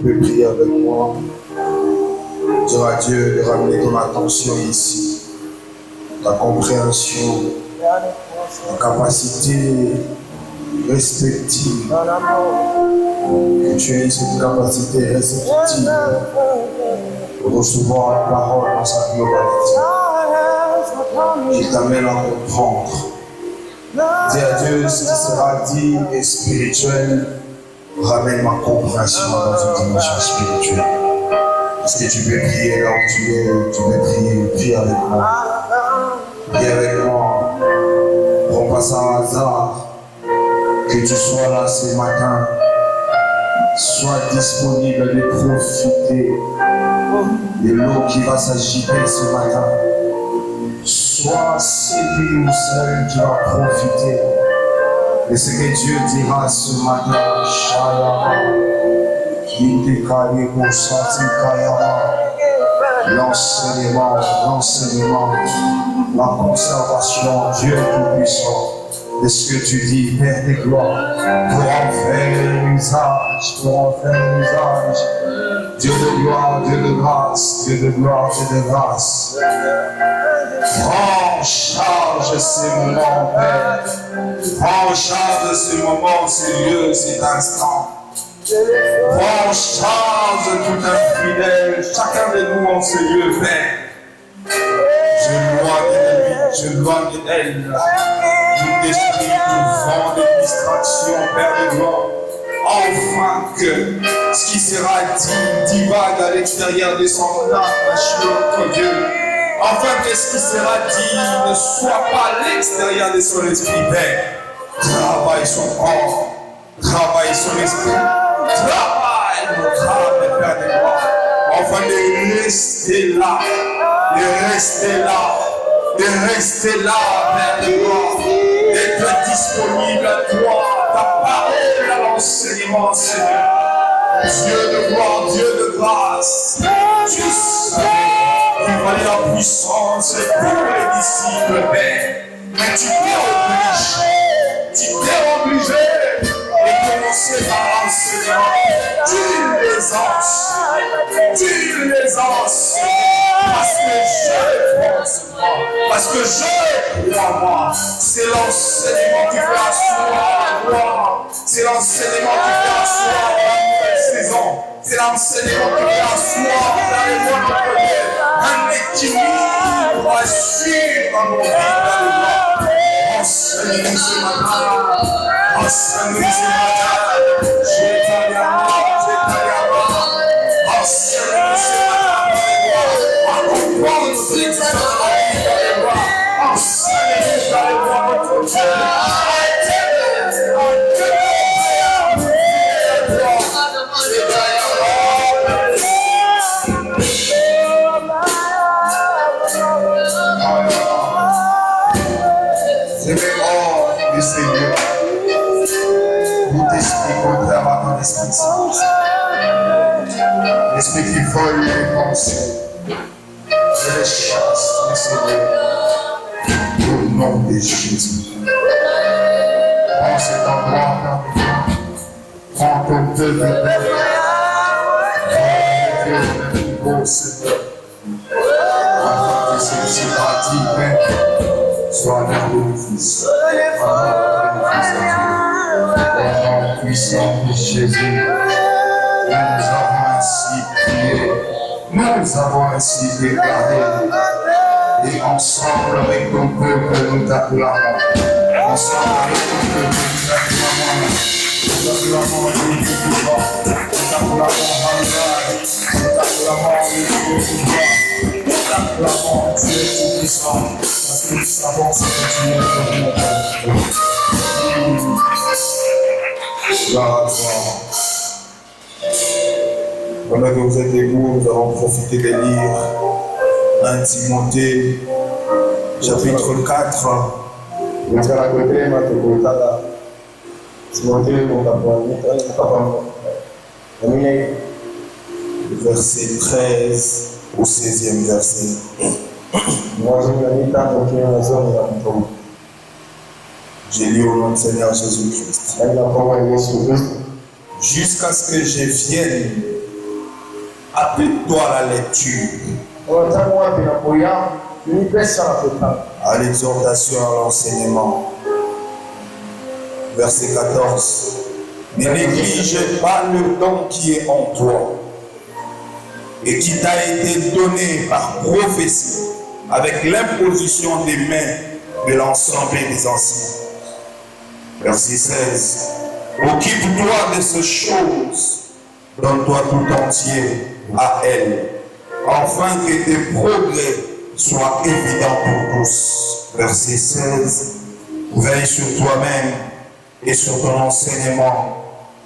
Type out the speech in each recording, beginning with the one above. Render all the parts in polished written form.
peux prier avec moi. Dire à Dieu de ramener ton attention ici, ta compréhension, ta capacité respective. Que tu aies cette capacité réceptive de recevoir la parole dans sa globalité. Qui t'amène à comprendre. Dis à Dieu ce qui sera dit est spirituel. Ramène ma compréhension dans une dimension spirituelle. Est-ce que tu peux prier là où tu es? Tu peux prier, prie avec moi. Prie avec moi. Prends pas ça au hasard. Que tu sois là ce matin. Sois disponible de profiter de l'eau qui va s'agiter ce matin. Sois celui ou celle qui va profiter de ce que Dieu dira ce matin. L'enseignement, la conservation, Dieu tout-puissant, de ce que tu dis, Père de gloire, pour en faire usage, Dieu de gloire, Dieu de grâce, Dieu de gloire, Dieu de grâce. Prends en charge ces moments, Père. Prends en charge ce moment, ce lieu, cet instant. Prends en charge tout infidèle, chacun de nous en ce lieu, Père. Je loigne d'elle, tout esprit, tout vent de distraction, Père de gloire. Enfin que ce qui sera dit divague à l'extérieur de son âme, notre Dieu. Enfin que ce qui sera dit ne soit pas à l'extérieur de son esprit, Père. Travaille son corps, travaille son esprit, travaille notre âme, Père de gloire. Enfin de rester là, de rester là, de rester là, Père de gloire. D'être disponible à toi, ta parole à l'enseignement, Seigneur. Dieu de gloire, Dieu de grâce, tu savais qu'il fallait la puissance pour les disciples, Père. Mais tu t'es obligé de commencer par l'enseignement. Tu les enseignes, parce que je crois moi. C'est l'enseignement qui fait asseoir moi. C'est l'enseignement qui fait asseoir la nouvelle saison. C'est l'enseignement qui fait asseoir dans les mois de Dieu un équilibre assuré dans nos vies. Enseigne-nous ce matin. Enseigne-nous ce matin. J'ai ta gamme. Enseigne-nous ce matin. À comprendre ce qui se passe dans la vie de Dieu. Enseigne-nous dans les voies de notre Dieu. Seigneur, nous t'expliquons au travers de ton Esprit Saint. L'Esprit qui vole les pensées, je les chasse, mon Seigneur, au nom de Jésus. Prends cet endroit, prends ton peuple, prends le niveau, Seigneur, afin que celui-ci bâti, Père, soit un bénéfice. Au nom puissant de Jésus, nous avons ainsi prié, nous avons ainsi déclaré, et ensemble avec ton peuple nous t'acclamons. Ensemble avec ton peuple nous t'acclamons. Nous t'acclamons Dieu tout-puissant, nous t'acclamons Hallelujah, nous t'acclamons Dieu tout-puissant, nous t'acclamons Dieu tout-puissant, parce que nous savons ce que tu es pour nous. Gloire à toi. Pendant que vous êtes debout, nous allons profiter de lire 1 Timothée, chapitre 4. Verset 13 au 16e verset. J'ai lu au nom du Seigneur Jésus-Christ. Jusqu'à ce que je vienne, Applique-toi à la lecture, à l'exhortation, à l'enseignement. Verset 14. Ne néglige pas le don qui est en toi et qui t'a été donné par prophétie avec l'imposition des mains de l'ensemble des anciens. Verset 16. Occupe-toi de ces choses, donne-toi tout entier à elle, afin que tes progrès soient évidents pour tous. Verset 16. Veille sur toi-même et sur ton enseignement.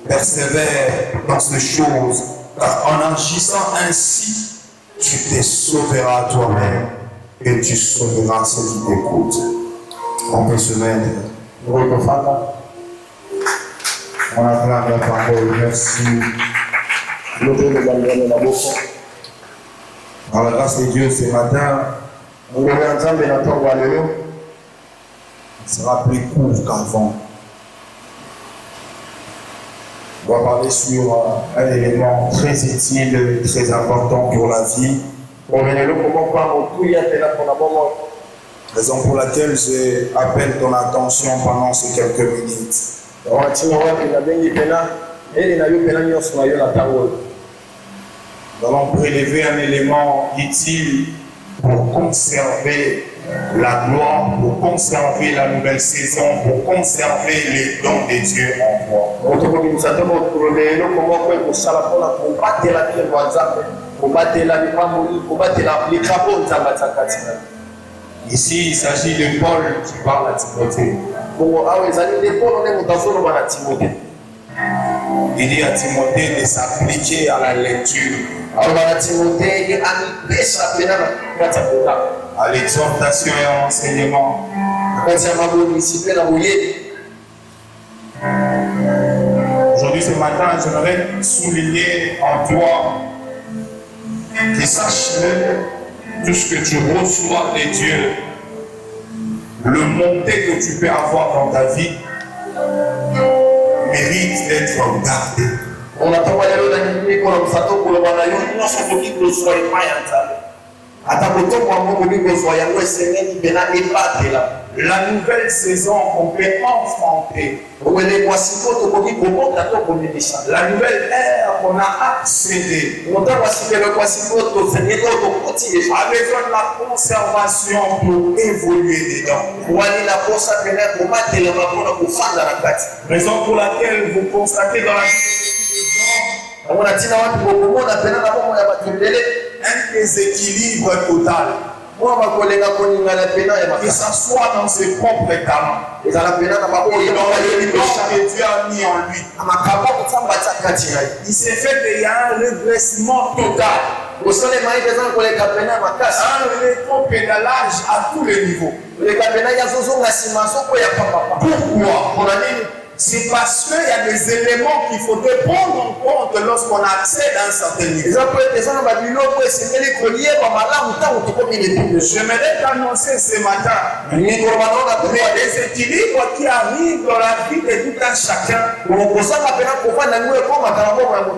Persévère dans ces choses, car en agissant ainsi, tu te sauveras toi-même et tu sauveras ceux qui t'écoutent. On peut se mettre. On acclame la parole. Merci. Par la grâce de Dieu, ce matin, sera plus court qu'avant. On va parler sur un élément très utile, très important pour la vie. Raison pour laquelle j'appelle ton attention pendant ces quelques minutes. Nous allons prélever un élément utile pour conserver la gloire, pour conserver la nouvelle saison, pour conserver les dons de Dieu en toi. Ici, il s'agit de Paul qui parle à Timothée. Il dit à Timothée de s'appliquer à la lecture, à l'exhortation et à l'enseignement. Aujourd'hui, ce matin, j'aimerais souligner en toi que sache-le, tout ce que tu reçois de Dieu, le montée que tu peux avoir dans ta vie, mérite d'être gardé. La nouvelle saison qu'on peut enfanter, la nouvelle ère qu'on a accédé, a besoin de la conservation pour évoluer dedans. Raison pour laquelle vous constatez dans la un déséquilibre total. Que ça soit dans ses propres talents et dans les dons que Dieu a mis en lui. Il s'est fait qu'il y a un redressement total. Un rétropédalage à tous les niveaux. Pourquoi? C'est parce qu'il y a des éléments qu'il faudrait prendre en compte lorsqu'on accède à un certain niveau. J'aimerais t'annoncer ce matin qu'il y a des équilibres qui arrivent dans la vie de tout un chacun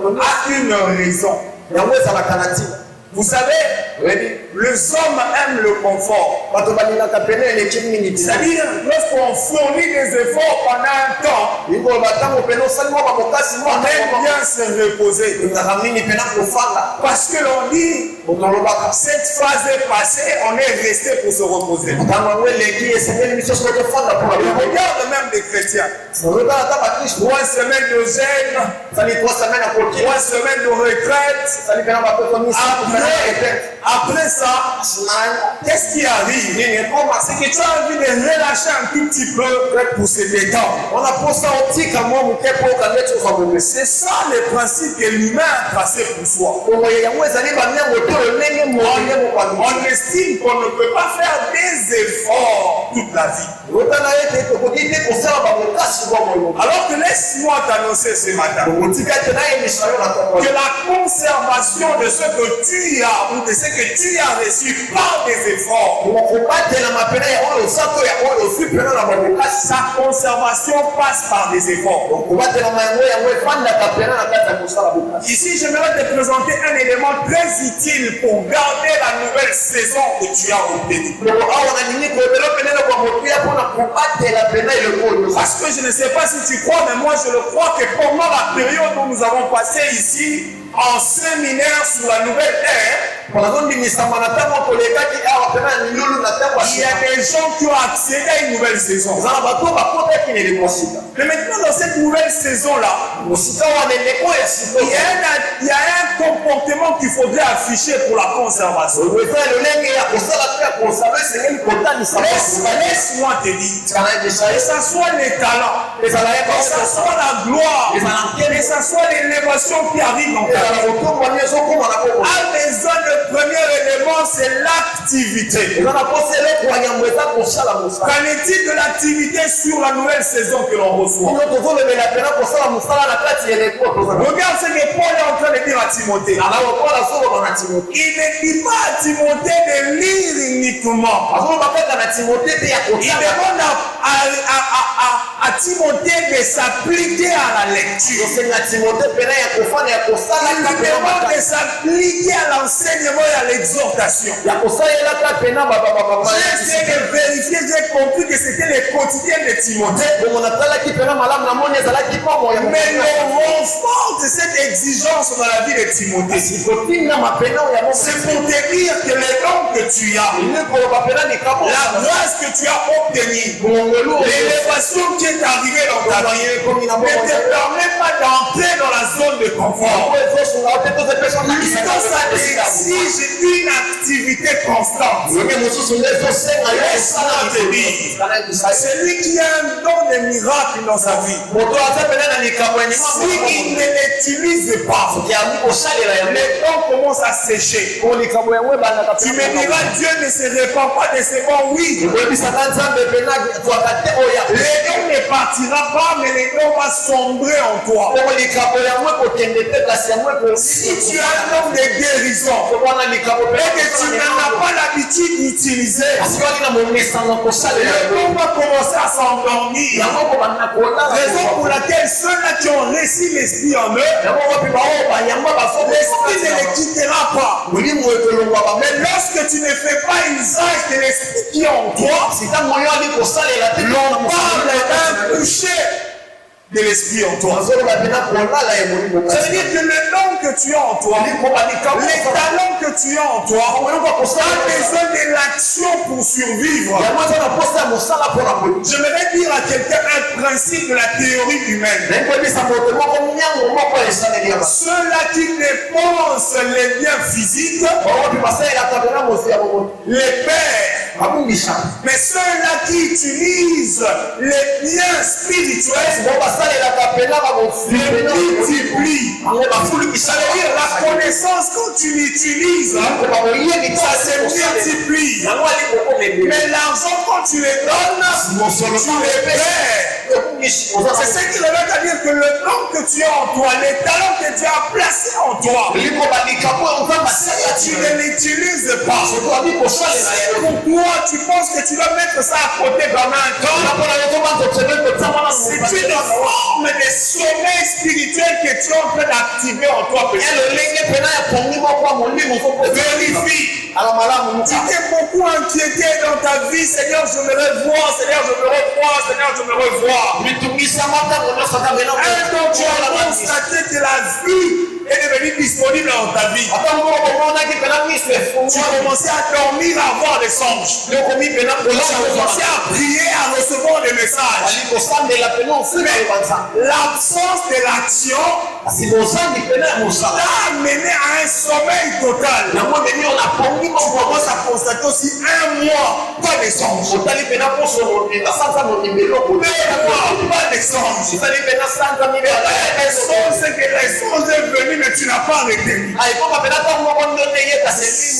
à une raison. Vous savez, les hommes aiment le confort. C'est-à-dire, lorsqu'on fournit des efforts pendant un temps, on aime bien se reposer. Parce que l'on dit, cette phase est passée, on est resté pour se reposer. Regarde même des chrétiens. 3 semaines de jeûne, 3 semaines de retraite. Après ça, qu'est-ce qui arrive? C'est que tu as envie de relâcher un tout petit peu pour se détendre. C'est ça le principe que l'humain a tracé pour soi. On estime qu'on ne peut pas faire des efforts toute la vie. Alors que laisse-moi t'annoncer ce matin que la conservation de ce que tu as ou de ce que tu as reçu par des efforts, sa conservation passe par des efforts. Ici, j'aimerais te présenter un élément très utile pour garder la nouvelle saison que tu as obtenue. Parce que je ne sais pas si tu crois, mais moi je le crois que pendant la période où nous avons passé ici en séminaire sur la nouvelle ère, il y a des gens qui ont accédé à une nouvelle saison. Mais maintenant, dans cette nouvelle saison-là, il y a un comportement qu'il faudrait afficher pour la conservation. Laisse-moi te dire, que ce soit les talents, que ce soit la gloire, que ce soit l'élévation qui arrive dans ta vie, a besoin de premier élément, c'est l'activité. Qu'en est-il de l'activité sur la nouvelle saison que l'on reçoit? Regarde ce que Paul est en train de dire à Timothée. Il ne dit pas à Timothée de lire uniquement. Il demande à Timothée de s'appliquer à la lecture. Il demande de s'appliquer à l'enseignement et à l'exhortation. J'ai essayé de vérifier, j'ai compris que c'était le quotidien de Timothée. Mais le renfort de cette exigence dans la vie de Timothée, c'est pour te dire que les dons que tu as, la grâce que tu as obtenue, l'élévation qui est arrivée dans ta vie, ne te permet pas d'entrer dans la zone de confort. Ça exige une activité constante. Celui qui a un don de miracle dans sa vie, s'il ne l'utilise pas, les dons commencent à sécher. Tu me diras, Dieu ne se répand pas de ses bons, oui. Les dons ne partira pas, mais les dons vont sombrer en toi. Si tu as un don de guérison et que tu n'en as pas l'habitude d'utiliser, le don va commencer à s'endormir. Raison pour laquelle ceux-là qui ont reçu l'esprit en eux, l'esprit ne les quittera pas. Mais lorsque tu ne fais pas usage de l'esprit qui est en toi, l'on parle d'un toucher de l'esprit en toi. Ça veut dire que le don que tu as en toi, les talents que tu as en toi, a besoin de l'action pour survivre. J'aimerais dire à quelqu'un un principe de la théorie humaine. Ceux-là qui dépensent les biens physiques, les pères. Mais ceux-là qui utilisent les biens spirituels, les multiplient. Ça veut dire la connaissance, quand tu l'utilises, ça se multiplie. Mais l'argent, quand tu les donnes, tu les perds. C'est ce qui revient à dire que le don que tu as en toi, les talents que tu as placés en toi, si tu ne l'utilises pas, pourquoi tu penses que tu dois mettre ça à côté pendant un temps? C'est une forme de sommeil spirituel que tu es en train d'activer en toi. Vérifie. Tu t'es beaucoup inquiété dans ta vie. Seigneur, je me revois. Seigneur, je me revois. Seigneur, je me revois. Un temps, tu as constaté que la vie est devenue disponible dans ta vie. Tu as commencé à dormir, à avoir des songes. Tu as commencé à prier, à recevoir des messages. Mais l'absence de l'action t'a amené à un sommeil total. On commence à constater aussi un mois, pas de songe. 2 mois, pas de songe. Les songes, c'est que les songes est venu, mais tu n'as pas retenu.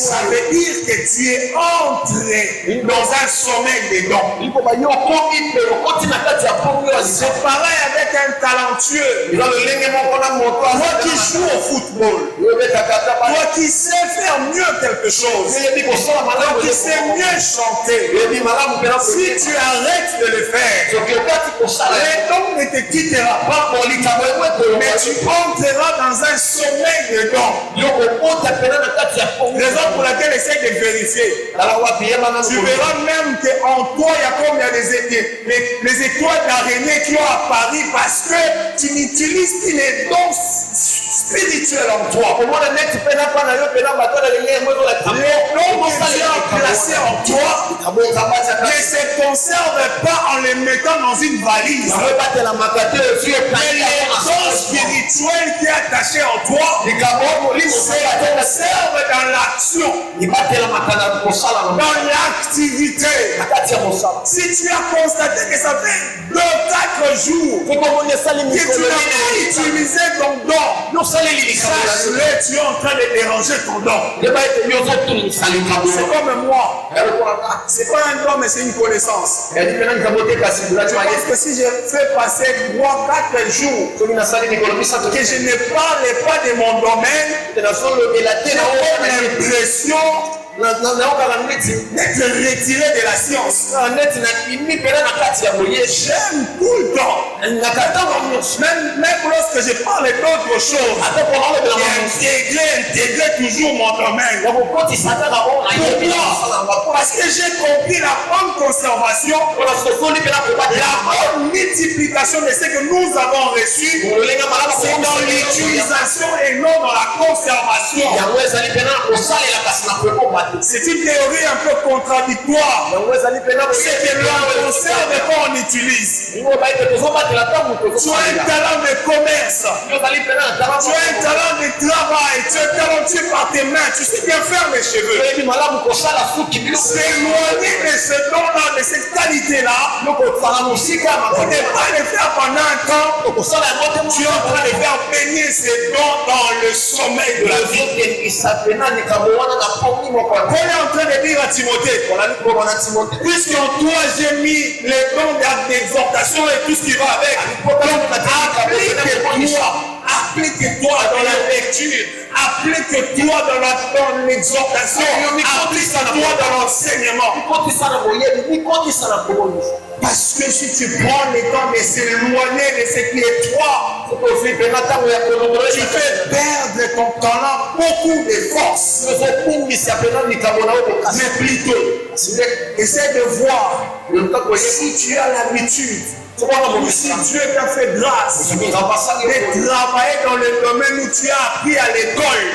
Ça veut dire que tu es entré dans un sommeil des dons. C'est pareil avec un talentueux. Toi qui joues au football. Toi qui sais faire mieux quelque chose. Toi qui sais mieux chanter. Si tu arrêtes de le faire, les dons ne te quittera pas, mais tu entreras dans un sommeil de dons. Raison pour laquelle essaie de vérifier. Tu verras même qu'en toi, il y a combien les étoiles d'araignée qui ont apparu parce que tu n'utilises plus les dons spirituels en toi. Les dons que Dieu a placés en toi ne se conservent pas en les mettant dans une valise. Mais les dons spirituels qui sont attachés en toi se conservent dans l'action, dans l'activité. Si tu as constaté que ça fait 2-4 jours que tu n'as pas utilisé ton don, sache-le, tu es en train de déranger ton don. C'est comme moi. C'est pas un don, mais c'est une connaissance. Je pense que si je fais passer 3-4 jours que je ne parle pas de mon domaine, j'ai l'impression d'être retiré de la science. J'aime tout le temps. Même lorsque je parle d'autres choses, intégrer toujours mon domaine. Pourquoi? Parce que j'ai compris la bonne conservation, la bonne multiplication de ce que nous avons reçu. C'est dans l'utilisation et non dans la conservation. C'est une théorie un peu contradictoire. C'est que l'on conserve et qu'on utilise. Tu as un talent de commerce. Tu as un talent de travail. Tu es talentueux par tes mains. Tu sais bien faire les cheveux. S'éloigner de ce don-là, de cette qualité-là, on ne peut pas le faire pendant un temps. Tu es en train de faire baigner ces dons dans le sommeil de la vie. On est en train de dire à Timothée, puisqu'en toi j'ai mis les dons d'exhortation et tout ce qui va avec, applique-toi dans la lecture, applique-toi dans l'exhortation, applique-toi dans l'enseignement. Parce que si tu prends le temps de s'éloigner de ce qui est toi, tu fais perdre ton talent beaucoup de force. Mais plutôt, essaie de voir si tu as l'habitude, ou si Dieu t'a fait grâce de travailler dans le domaine où tu as appris à l'école.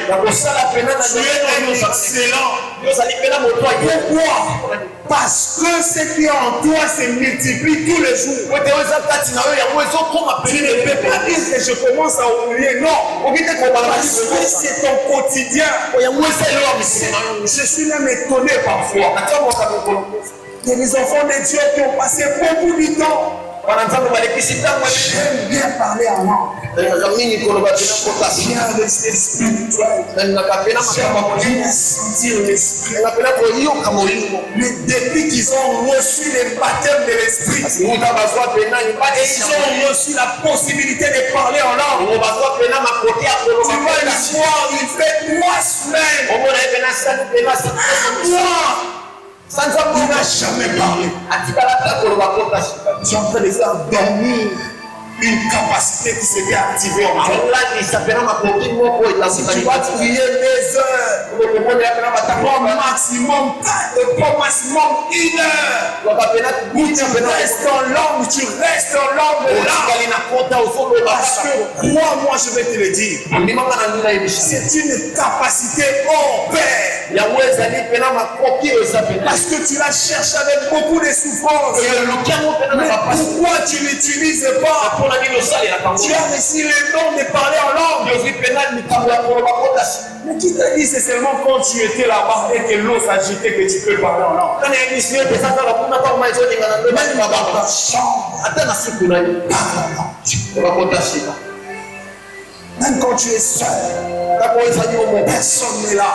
Tu es un excellent. Pourquoi? Parce que ce qui est en toi se multiplie tous les jours. Tu ne peux pas dire que je commence à oublier. Non. Parce que c'est ton quotidien. Je suis même étonné parfois. Il y a des enfants de Dieu qui ont passé beaucoup de temps. J'aime bien parler en langue. J'aime rester spirituel. J'aime sentir l'esprit. Mais depuis qu'ils ont reçu le baptême de l'esprit, ils ont reçu la possibilité de parler en langue. Tu vas le voir, il fait 3 semaines. Il n'a jamais parlé. Tu es en train de faire dormir une capacité qui s'est activée en toi. Tu vas prier des heures. au maximum 4, au maximum 1 heure. Où tu restes en langue, tu restes en langue là. Parce que crois-moi, je vais te le dire. C'est une capacité hors pair. Parce que tu la cherches avec beaucoup de souffrance. Mais pourquoi tu ne l'utilises pas? Tu as reçu le don de parler en langue. Mais qui t'a dit c'est seulement quand tu étais là-bas et que l'eau s'agitait que tu peux parler en langue? Même dans ta chambre. Même quand tu es seul, personne n'est là.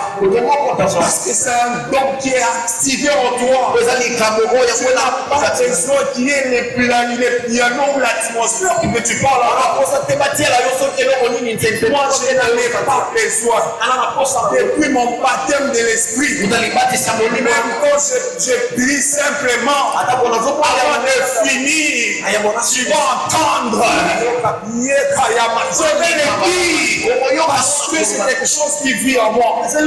Parce que c'est un don qui est activé en toi. Tu n'as pas besoin qu'il y ait les pianos ou l'atmosphère que tu parles là. Moi, je n'en ai pas besoin. Depuis mon baptême de l'esprit, même quand je prie simplement, avant de finir, tu vas entendre. Je vais le dire. Parce que c'est quelque chose qui vit en moi. Je ne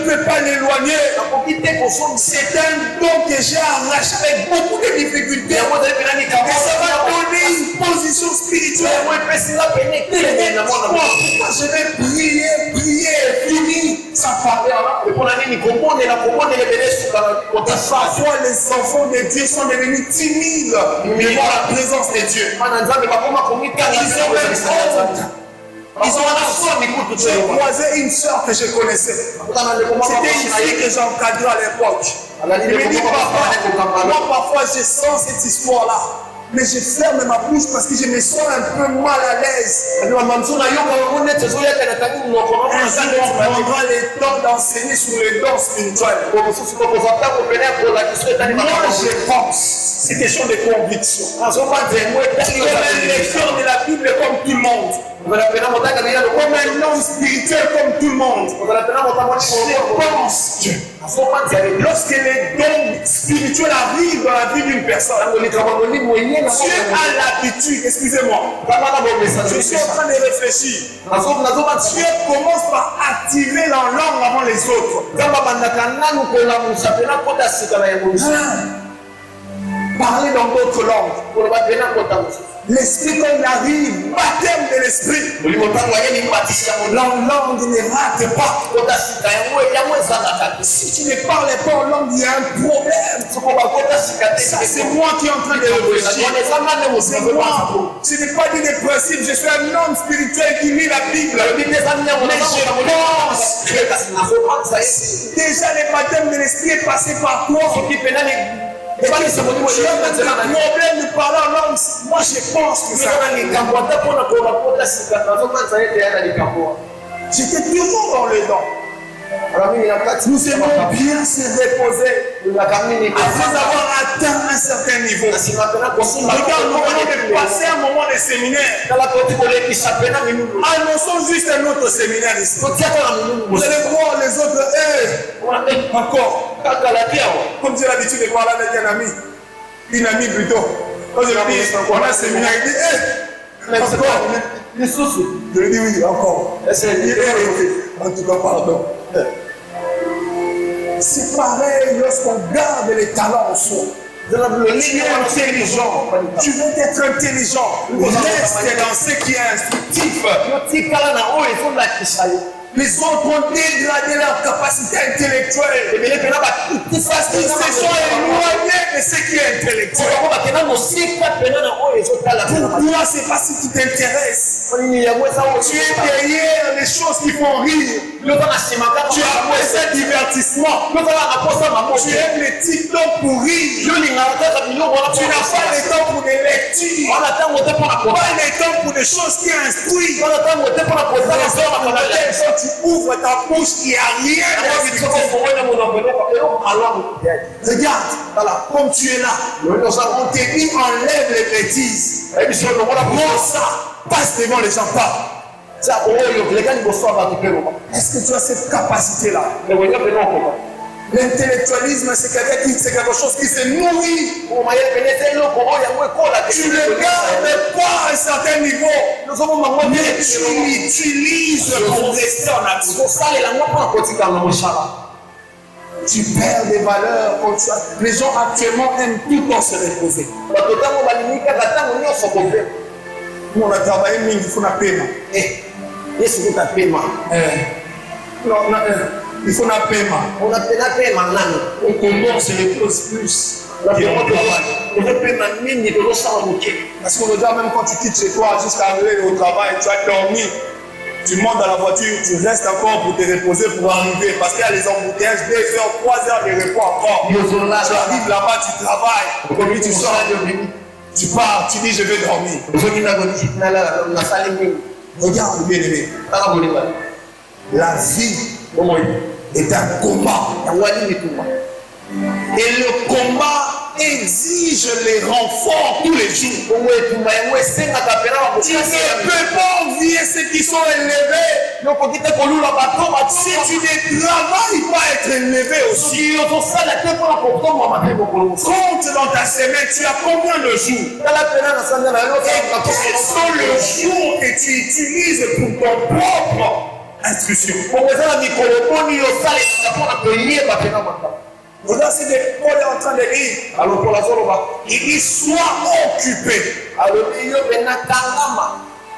peux pas l'éloigner. C'est un don que j'ai arraché avec beaucoup de difficultés. Et ça va donner une position spirituelle. Pourquoi je vais prier et finir sans parler en langue? Parfois les enfants de Dieu sont devenus timides devant la présence de Dieu. Ils ont j'ai croisé une soeur que je connaissais. C'était une fille que j'encadrais à l'époque. Il me dit, papa, moi parfois je sens cette histoire-là. Mais je ferme ma bouche parce que je me sens un peu mal à l'aise. Un jour, on prendra le temps d'enseigner sur les dons spirituels. Moi, je pense. C'est question de conviction. Comme un lecteur de la Bible comme tout le monde. Comme un homme spirituel comme tout le monde. Je pense que lorsque les dons spirituels arrivent dans la vie d'une personne, Dieu a l'habitude, excusez-moi, je suis en train de réfléchir. Dieu commence par activer la langue avant les autres. Parler dans d'autres langues. L'esprit, quand il arrive, baptême de l'esprit. La langue ne rate pas. Si tu ne parles pas en langue, il y a un problème. Ça, c'est moi qui est en train de réfléchir. C'est moi. Ce n'est pas dit des principes. Je suis un homme spirituel qui lit la Bible. Mais je pense que déjà le baptême de l'esprit est passé par toi. Tu as un problème de parler en langue. Moi je pense que ça. J'étais toujours dans le dents. Nous aimons bien se reposer après avoir atteint un certain niveau. Regarde, nous venons de passer un moment de séminaire. Annonçons juste un autre séminaire ici. Vous allez voir les autres. Encore. Comme j'ai l'habitude de parler avec un ami. Une amie plutôt. Quand je lui dis, on a un séminaire, il dit, encore. Je lui dis oui, encore. En tout cas, pardon. C'est pareil lorsqu'on garde les talents en soi. Tu es intelligent. Tu veux être intelligent. Reste dans ce qui est instructif. Les autres ont dégradé leur capacité intellectuelle. Parce qu'ils se sont éloignés de ce qui est intellectuel. Pour toi, c'est pas si tu t'intéresses. Tu es derrière les choses qui font rire. Tu as ce divertissement. Tu aimes les TikTok pour rire. Tu n'as pas le temps pour des lectures. Pas le temps pour des choses qui instruisent. Tu ouvres ta bouche, il n'y a rien de regarde, voilà, comme tu es là, on te dit enlève les bêtises. Prends ça, passe devant les gens, parle. Est-ce que tu as cette capacité-là? L'intellectualisme, c'est quelque chose qui se nourrit. Tu ne gardes pas à un certain niveau, mais tu l'utilises pour rester en action. Tu perds des valeurs. Les gens actuellement aiment tout le temps se reposer. Nous, on a travaillé, mais il faut la paiement. Il faut la paiement. Il faut la paiement. Au Congo, on se repose plus. Parce qu'on regarde même quand tu quittes chez toi jusqu'à arriver au travail, tu as dormi. Tu montes dans la voiture, tu restes encore pour te reposer pour arriver. Parce qu'il y a les embouteillages, 2 heures, 3 heures de repos encore. Tu arrives là-bas, tu travailles. Puis tu sors, tu pars, tu dis je vais dormir. Regarde bien aimé. La vie est un combat. Et le combat exige les renforts tous les jours. Tu ne peux pas envier ceux qui sont élevés. Si tu ne travailles pas à être élevé aussi, compte dans ta semaine, tu as combien de jours? Et quels sont les jours que tu utilises pour ton propre instruction? Regarde ce que Paul est en train de dire. Il dit sois occupé.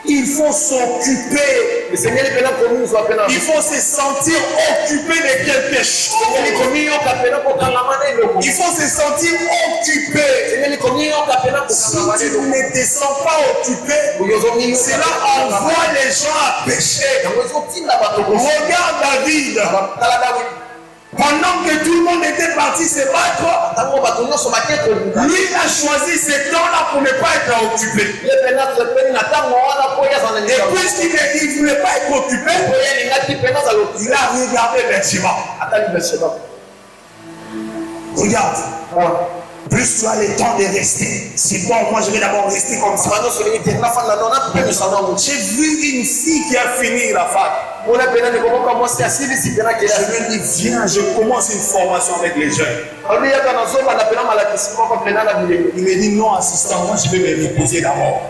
Il faut s'occuper. Il faut se sentir occupé de quelque chose. Il faut se sentir occupé. Si tu ne te sens pas occupé, cela envoie les gens à pécher. Regarde David. Pendant que tout le monde était parti se battre, lui a choisi ce temps-là pour ne pas être occupé. Et puisqu'il ne voulait pas être occupé, il a regardé Bathsheba. Regarde. Plus tu as le temps de rester. C'est bon, moi je vais d'abord rester comme ça. J'ai vu une fille qui a fini la fac. Je lui ai dit, viens, je commence une formation avec les jeunes. Il me dit, non, assistant, moi je vais me reposer d'abord.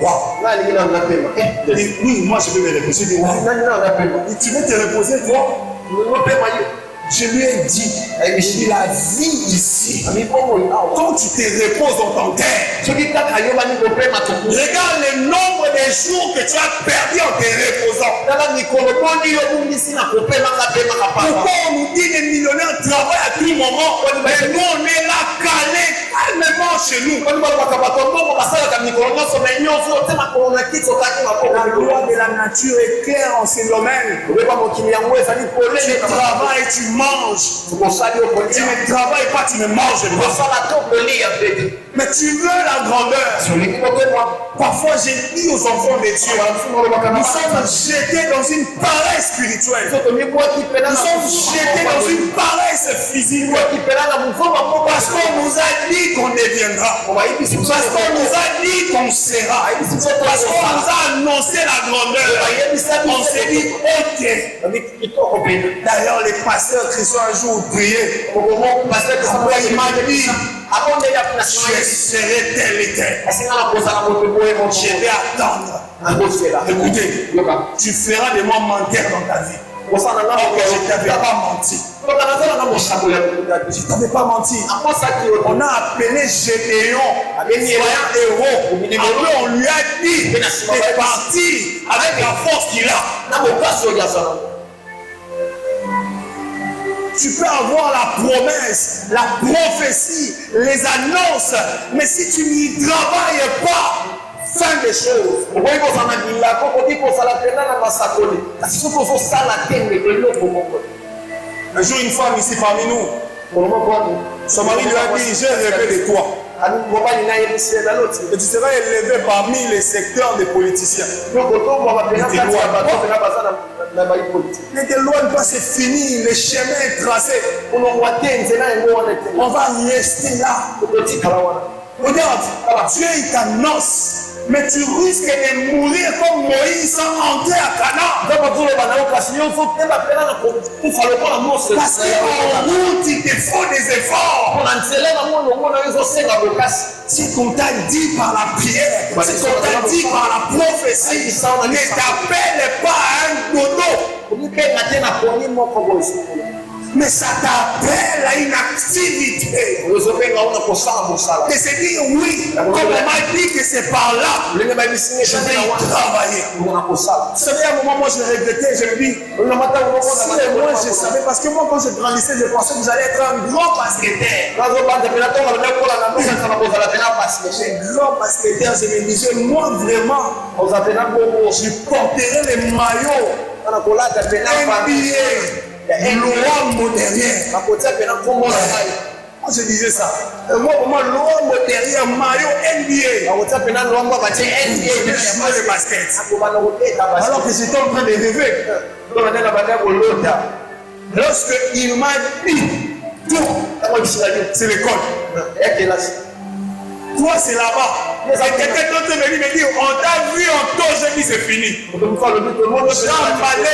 Wow. Oui, moi je vais me reposer. Tu veux te reposer, toi? Je lui ai dit, la vie ici, quand tu te reposes dans ton terre, regarde le nombre de jours que tu as perdu en te reposant. Pourquoi on nous dit les millionnaires travaillent à tout moment, mais nous on est là calés calmement chez nous. La loi de la nature est claire en ce domaine. Tu travailles, tu manges. Tu ne travailles pas, tu ne manges pas. Mais tu veux la grandeur. Parfois j'ai dit aux enfants de Dieu, nous sommes jetés dans une paresse spirituelle. Nous sommes jetés dans une paresse physique. Parce qu'on nous a dit qu'on deviendra. Parce qu'on nous a dit qu'on sera. Parce qu'on nous a annoncé la grandeur. On s'est dit, ok. D'ailleurs, les pasteurs chrétiens un jour priaient. Après, il m'a dit, je serai tel et tel. Je vais attendre. Écoutez, tu feras de moi menteur dans ta vie. Je ne t'avais pas menti. Je ne t'avais pas menti. On a appelé Gédéon, héros. Après, on lui a dit de partir avec la force qu'il a. Tu peux avoir la promesse, la prophétie, les annonces, mais si tu n'y travailles pas, fin des choses. Un jour, une femme ici parmi nous, son mari lui a dit, j'ai rêvé de toi. Et tu seras élevé parmi les secteurs des politiciens. Ne t'éloigne pas, c'est fini, le chemin est tracé. On va rester là. Regarde, Dieu il t'annonce Mais tu risques de mourir comme Moïse sans entrer à Canaan. Parce qu'en route, il te faut des efforts. Si qu'on t'a dit par la prière, si qu'on t'a dit par la prophétie, ne t'appelle pas à un dodo. Mais ça t'appelle à une activité. De se dire oui, comme on m'a dit que c'est par là, je vais travailler. C'est vrai, à un moment, moi je regrettais, je me dis, si moi je savais, parce que moi quand je grandissais, je pensais que vous allez être un grand basketteur. Un grand basketteur, je me disais, moi vraiment, je porterai les maillots NBA. L'homme derrière. Moi je disais ça. Moi vraiment l'homme derrière maillot NBA. Le basket. Alors que j'étais en train de rêver. Lorsque il m'a dit tout, c'est l'école. Toi c'est là-bas. Et quelqu'un d'autre me dit, on t'a vu en tôt, j'ai dit c'est fini. J'emballais